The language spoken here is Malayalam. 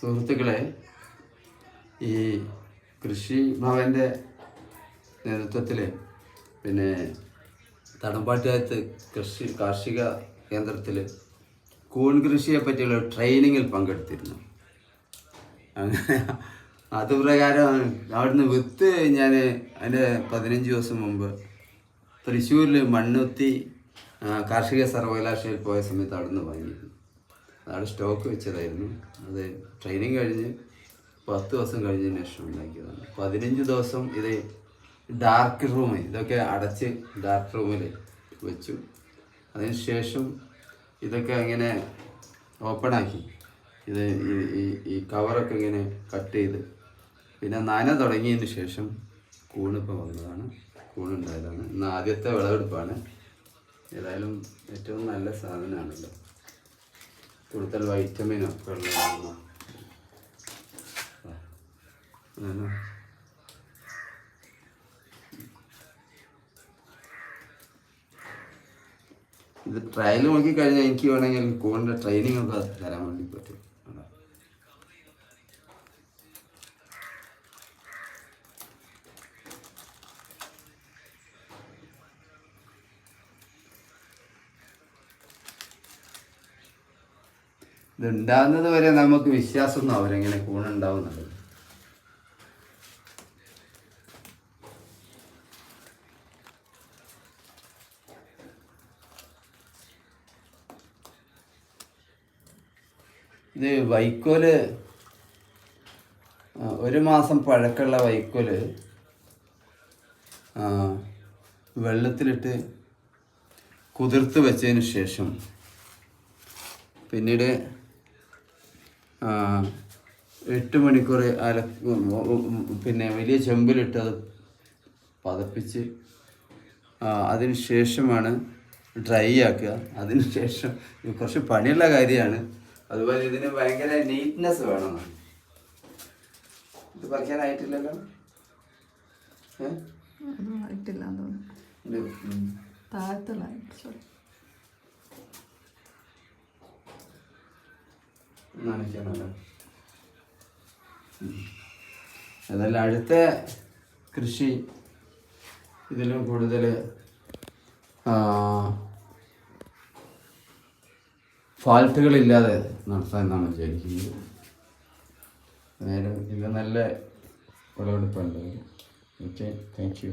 സുഹൃത്തുക്കളെ, ഈ കൃഷി ഭവൻ്റെ നേതൃത്വത്തിൽ പിന്നെ തടമ്പാട്ടുകാലത്ത് കാർഷിക കേന്ദ്രത്തിൽ കൂൺ കൃഷിയെ പറ്റിയുള്ള ട്രെയിനിങ്ങിൽ പങ്കെടുത്തിരുന്നു. അങ്ങനെ അതുപ്രകാരം അവിടുന്ന് വിത്ത് ഞാൻ അതിൻ്റെ 15 ദിവസം മുമ്പ് തൃശ്ശൂരിൽ മണ്ണുത്തി കാർഷിക സർവകലാശാലയിൽ പോയ സമയത്ത് അവിടുന്ന് വാങ്ങിയിരുന്നു. അവിടെ സ്റ്റോക്ക് വെച്ചതായിരുന്നു. അത് ട്രെയിനിങ് കഴിഞ്ഞ് 10 ദിവസം കഴിഞ്ഞതിന് ശേഷം ഉണ്ടാക്കിയതാണ്. 15 ദിവസം ഇത് ഡാർക്ക് റൂം, ഇതൊക്കെ അടച്ച് ഡാർക്ക് റൂമിൽ വെച്ചു. അതിന് ശേഷം ഇതൊക്കെ ഇങ്ങനെ ഓപ്പണാക്കി ഇത് ഈ കവറൊക്കെ ഇങ്ങനെ കട്ട് ചെയ്ത് പിന്നെ നന തുടങ്ങിയതിന് ശേഷം കൂണിപ്പോൾ വന്നതാണ്, കൂണുണ്ടായതാണ്. ഇന്ന് ആദ്യത്തെ വിളവെടുപ്പാണ്. ഏതായാലും ഏറ്റവും നല്ല സാധനമാണല്ലോ, കൂടുതൽ വൈറ്റമിനൊക്കെ ഉള്ളതാണ്. ഇത് ട്രയൽ നോക്കിക്കഴിഞ്ഞാൽ എനിക്ക് വേണമെങ്കിൽ കൂണിൻ്റെ ട്രെയിനിങ് ഒക്കെ തരാൻ വേണ്ടി പറ്റും. ഇതുണ്ടാകുന്നത് വരെ നമുക്ക് വിശ്വാസമൊന്നും അവരെങ്ങനെ കൂണുണ്ടാവുന്നത്. ഇത് വൈക്കോല് 1 മാസം പഴക്കമുള്ള വൈക്കോല് വെള്ളത്തിലിട്ട് കുതിർത്ത് വെച്ചതിന് ശേഷം പിന്നീട് 8 മണിക്കൂർ പിന്നെ വലിയ ചെമ്പിലിട്ട് അത് പതപ്പിച്ച് അതിന് ശേഷമാണ് ഡ്രൈ ആക്കുക. അതിന് ശേഷം കുറച്ച് പണിയുള്ള കാര്യമാണ്. അതുപോലെ ഇതിന് ഭയങ്കര നീറ്റ്നെസ് വേണം. ഇത് പറിക്കാനായിട്ടില്ലല്ലോ, നനയ്ക്കാനല്ല. അതല്ല, അടുത്ത കൃഷി ഇതിലും കൂടുതൽ ഫാൾട്ടുകളില്ലാതെ നടത്താമെന്നാണ് വിചാരിക്കുന്നത്. നേരം ഇത് നല്ല വിളവെടുപ്പുണ്ട്. Okay, thank you.